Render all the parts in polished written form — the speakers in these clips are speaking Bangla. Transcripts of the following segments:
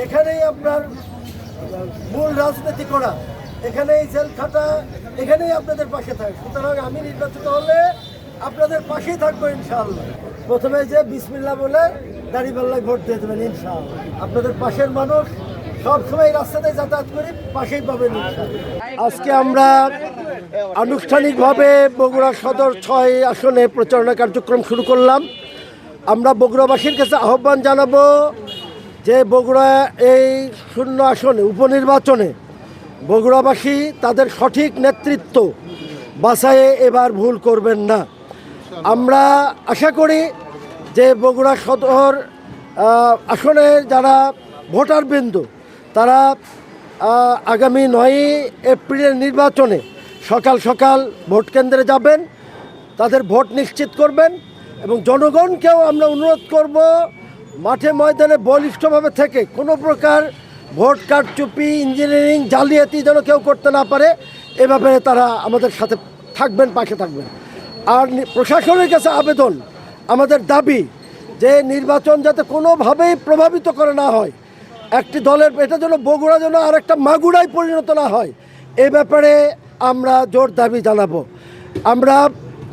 এখানেই আপনার মূল রাজনীতি করা, এখানেই জেল খাটা, এখানেই আপনাদের পাশে থাকে। সুতরাং আমি নির্বাচিত হলে আপনাদের পাশেই থাকবো ইনশাআল্লাহ। প্রথমে যে বিসমিল্লাহ বলে দাঁড়িপাল্লায় ভোট দিয়ে দেবেন ইনশাআল্লাহ। আপনাদের পাশের মানুষ সবসময় রাস্তাতে যাতায়াত করি, পাশেই পাবেন ইনশাআল্লাহ। আজকে আমরা আনুষ্ঠানিকভাবে বগুড়া সদর 6 আসনে প্রচারণা কার্যক্রম শুরু করলাম। আমরা বগুড়াবাসীর কাছে আহ্বান জানাবো যে বগুড়া এই 0 আসনে উপনির্বাচনে বগুড়াবাসী তাদের সঠিক নেতৃত্ব বাছাইয়ে এবার ভুল করবেন না। আমরা আশা করি যে বগুড়া সদর আসনের যারা ভোটারবৃন্দ তারা আগামী 9 এপ্রিলের নির্বাচনে সকাল সকাল ভোট কেন্দ্রে যাবেন, তাদের ভোট নিশ্চিত করবেন এবং জনগণকেও আমরা অনুরোধ করব মাঠে ময়দানে বলিষ্ঠভাবে থেকে কোনো প্রকার ভোট কারচুপি, ইঞ্জিনিয়ারিং, জালিয়াতি যেন কেউ করতে না পারে, এ ব্যাপারে তারা আমাদের সাথে থাকবেন, পাশে থাকবেন। আর প্রশাসনের কাছে আবেদন, আমাদের দাবি যে নির্বাচন যাতে কোনোভাবেই প্রভাবিত করে না হয়, একটি দলের এটা যেন বগুড়া যেন আর একটা মাগুরায় পরিণত না হয়, এ ব্যাপারে আমরা জোর দাবি জানাবো। আমরা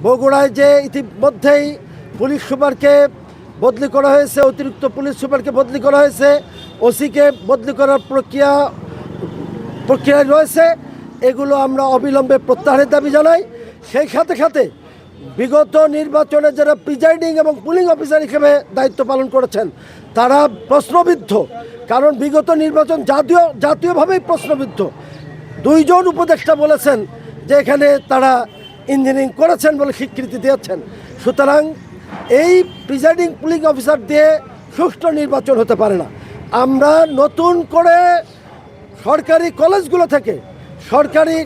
বগুড়ায় যে ইতিমধ্যেই পুলিশ সুপারকে বদলি করা হয়েছে, অতিরিক্ত পুলিশ সুপারকে বদলি করা হয়েছে, ওসিকে বদলি করার প্রক্রিয়ায় রয়েছে, এগুলো আমরা অবিলম্বে প্রত্যাহারের দাবি জানাই। সেই সাথে সাথে বিগত নির্বাচনে যারা প্রিজাইডিং এবং পুলিং অফিসার হিসেবে দায়িত্ব পালন করেছেন তারা প্রশ্নবিদ্ধ, কারণ বিগত নির্বাচন জাতীয়ভাবেই প্রশ্নবিদ্ধ। 2 জন উপদেষ্টা বলেছেন যে এখানে তারা ইঞ্জিনিয়ারিং করেছেন বলে স্বীকৃতি দিয়েছেন। সুতরাং এই প্রিজাইডিং পুলিং অফিসার দিয়ে সুষ্ঠু নির্বাচন হতে পারে না। আমরা নতুন করে সরকারি কলেজগুলো থেকে, সরকারি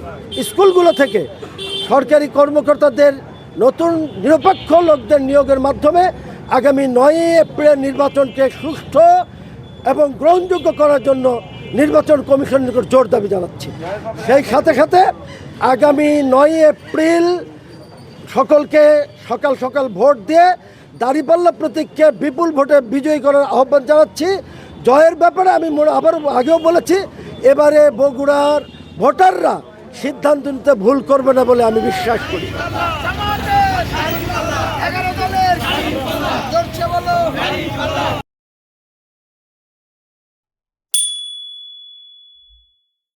স্কুলগুলো থেকে সরকারি কর্মকর্তাদের নতুন নিরপেক্ষ লোকদের নিয়োগের মাধ্যমে আগামী 9 এপ্রিল নির্বাচনকে সুষ্ঠু এবং গ্রহণযোগ্য করার জন্য নির্বাচন কমিশনের নিকট জোর দাবি জানাচ্ছি। সেই সাথে সাথে আগামী 9 এপ্রিল সকলকে সকাল সকাল ভোট দিয়ে দাঁড়িপাল্লা প্রতীককে বিপুল ভোটে বিজয়ী করার আহ্বান জানাচ্ছি। জয়ের ব্যাপারে আমি আবার আগেও বলেছি, এবারে বগুড়ার ভোটাররা সিদ্ধান্ত নিতে ভুল করবে না বলে আমি বিশ্বাস করি।